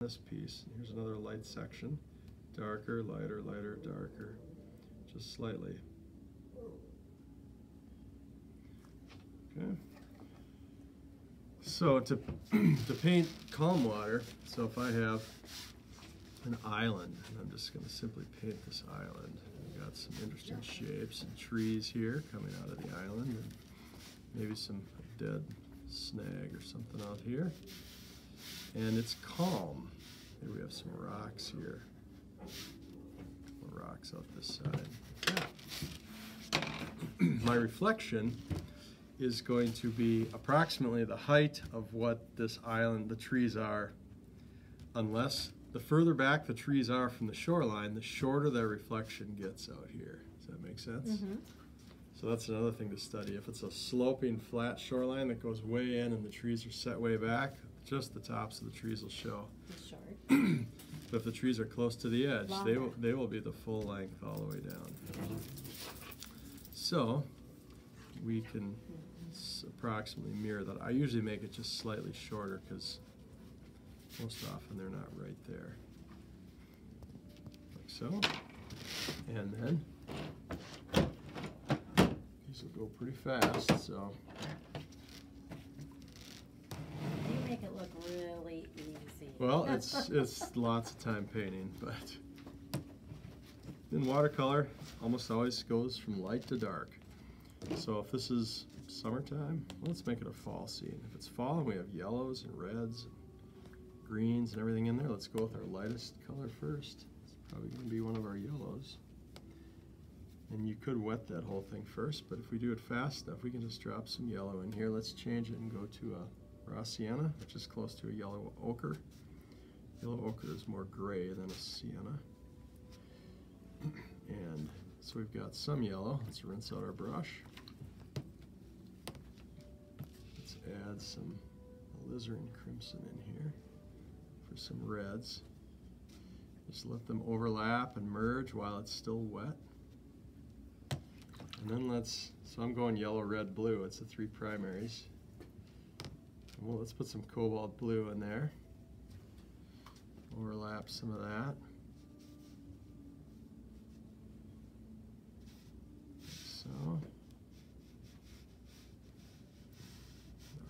this piece. Here's another light section. Darker, lighter, lighter, darker. Just slightly. Okay. So to paint calm water, so if I have an island, and I'm just going to simply paint this island. We've got some interesting shapes and trees here coming out of the island, and maybe some dead snag or something out here. And it's calm. Here we have some rocks here. More rocks out this side. Okay. My reflection is going to be approximately the height of what this island, the trees are, unless the further back the trees are from the shoreline, the shorter their reflection gets out here. Does that make sense? Mm-hmm. So that's another thing to study. If it's a sloping, flat shoreline that goes way in and the trees are set way back, just the tops of the trees will show. It's short. But if the trees are close to the edge, they will be the full length all the way down. So we can approximately mirror that. I usually make it just slightly shorter because most often they're not right there. Like so. And then these will go pretty fast, so. You make it look really easy. Well, it's lots of time painting, but in watercolor, almost always goes from light to dark. So if this is summertime, let's make it a fall scene. If it's fall and we have yellows and reds and greens and everything in there, let's go with our lightest color first. It's probably going to be one of our yellows. And you could wet that whole thing first, but if we do it fast enough, we can just drop some yellow in here. Let's change it and go to a raw sienna, which is close to a yellow ochre. Yellow ochre is more gray than a sienna. And so we've got some yellow. Let's rinse out our brush. Let's add some alizarin crimson in here for some reds. Just let them overlap and merge while it's still wet. And then so I'm going yellow, red, blue. It's the three primaries. Well, let's put some cobalt blue in there. Overlap some of that. So,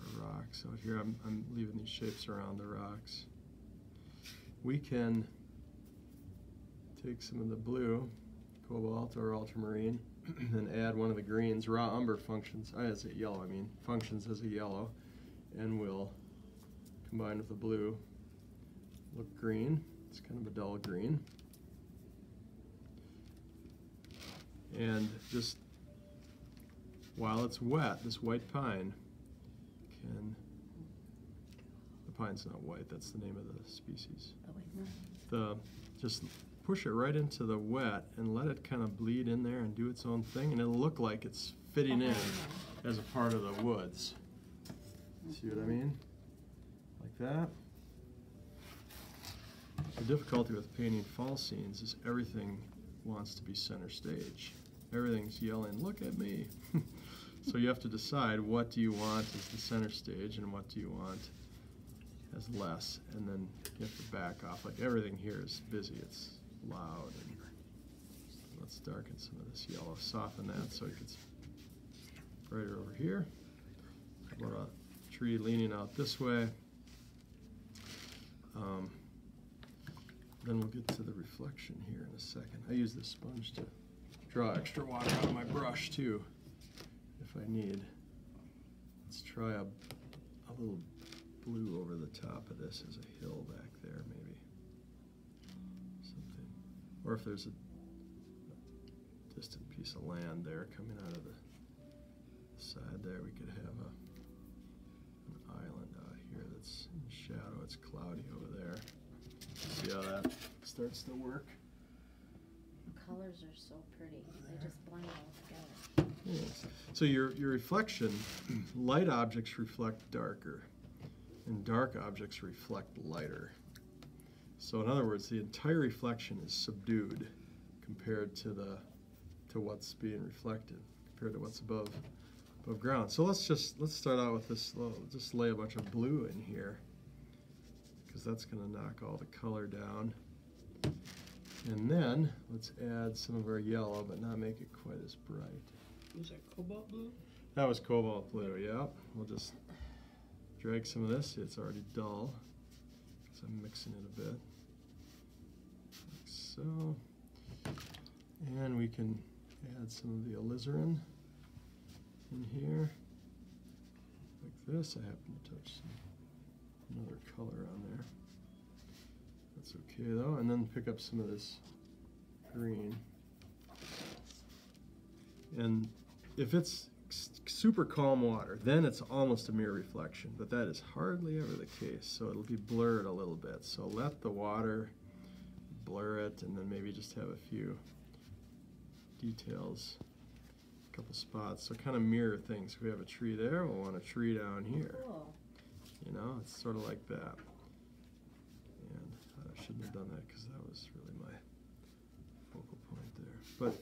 our rocks out here, I'm leaving these shapes around the rocks. We can take some of the blue, cobalt or ultramarine, and add one of the greens. Raw umber functions, as a yellow, functions as a yellow, and we'll combine with the blue, look green. It's kind of a dull green. And just while it's wet, this white pine the pine's not white, that's the name of the species. Just push it right into the wet and let it kind of bleed in there and do its own thing, and it'll look like it's fitting in as a part of the woods. See what I mean? Like that. The difficulty with painting fall scenes is everything wants to be center stage. Everything's yelling, "Look at me." So you have to decide, what do you want as the center stage and what do you want as less, and then you have to back off. Like everything here is busy, it's loud. And let's darken some of this yellow, soften that so it gets brighter over here. How about a tree leaning out this way? Then we'll get to the reflection here in a second. I use this sponge to draw extra water out of my brush too, if I need. Let's try a little blue over the top of this as a hill back there, maybe. Something. Or if there's a distant piece of land there coming out of the side there, we could have an island out here that's in shadow. It's cloudy over there. See how that starts to work? The colors are so pretty. They just blend all together. Yes. So your reflection, light objects reflect darker, and dark objects reflect lighter. So in other words, the entire reflection is subdued compared to what's being reflected, compared to what's above ground. So let's start out with this. Just lay a bunch of blue in here, because that's going to knock all the color down. And then let's add some of our yellow, but not make it quite as bright. Was that cobalt blue? That was cobalt blue, yeah. We'll just drag some of this. It's already dull because I'm mixing it a bit. Like so. And we can add some of the alizarin in here. Like this. I happen to touch another color on there. That's okay though. And then pick up some of this green. And if it's super calm water, then it's almost a mirror reflection, but that is hardly ever the case, so it'll be blurred a little bit. So let the water blur it, and then maybe just have a few details, a couple spots, so kind of mirror things. If we have a tree there, we'll want a tree down here. Cool. You know, it's sort of like that. And I shouldn't have done that because that was really my focal point there. But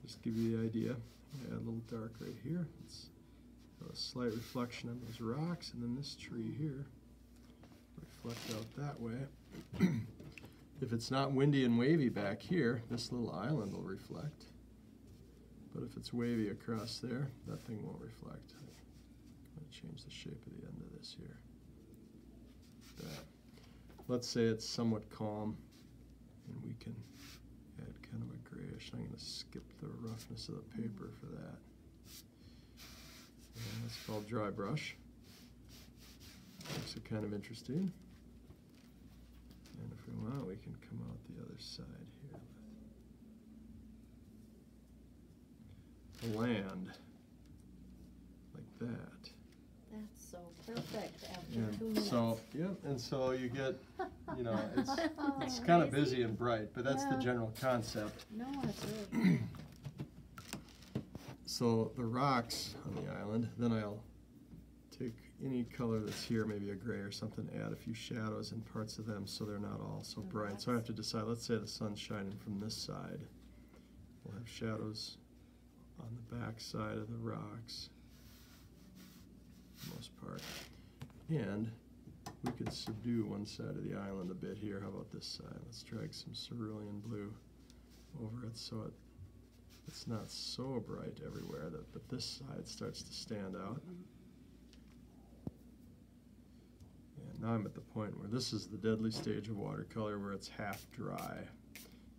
just to give you the idea, add a little dark right here. It's a slight reflection of those rocks, and then this tree here reflect out that way. If it's not windy and wavy back here, this little island will reflect. But if it's wavy across there, that thing won't reflect. I'm going to change the shape of the end of this here. That. Let's say it's somewhat calm, and we can add kind of a grayish. I'm going to skip the roughness of the paper for that. And that's called dry brush. Makes it kind of interesting. And if we want, we can come out the other side here with the land, like that. That's so perfect after And 2 minutes. so, yeah, and so you get, you know, it's Like kind of crazy. busy and bright, but that's the Yeah. general concept. No, it's really cool. So the rocks on the island, then I'll take any color that's here, maybe a gray or something, add a few shadows in parts of them so they're not all so The bright. So I have rocks. to decide, let's say the sun's shining from this side. We'll have shadows on the back side of the rocks, for the most part. And we could subdue one side of the island a bit here. How about this side? Let's drag some cerulean blue over it so it's not so bright everywhere, but this side starts to stand out. And now I'm at the point where this is the deadly stage of watercolor where it's half dry.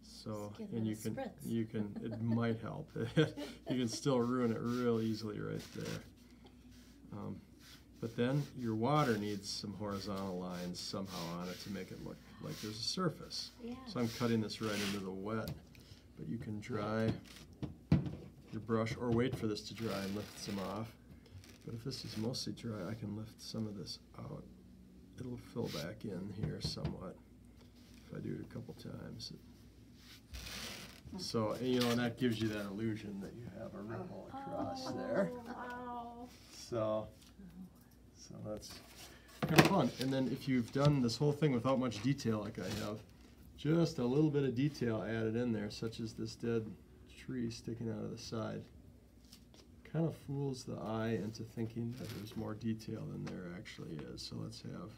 So, Just give and it a spritz. it might help. You can still ruin it real easily right there. But then your water needs some horizontal lines somehow on it to make it look like there's a surface. Yeah. So I'm cutting this right into the wet, but you can dry your brush or wait for this to dry and lift some off. But if this is mostly dry, I can lift some of this out. It'll fill back in here somewhat if I do it a couple times. So, you know, and that gives you that illusion that you have a ripple across there. Wow. So that's kind of fun. And then if you've done this whole thing without much detail like I have, just a little bit of detail added in there, such as this dead tree sticking out of the side, kind of fools the eye into thinking that there's more detail than there actually is. So let's have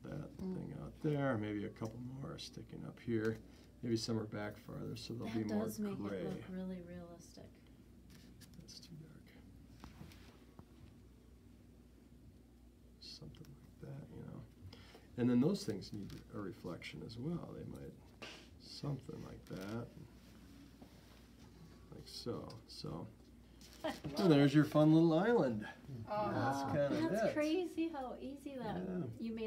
that thing out there, maybe a couple more sticking up here. Maybe some are back farther, so they'll be That more does make gray. it look really realistic. That's too dark. Something like that, you know. And then those things need a reflection as well. They might, something like that, like so. So, and there's your fun little island. That's kind of it. That's crazy how easy that Yeah. you made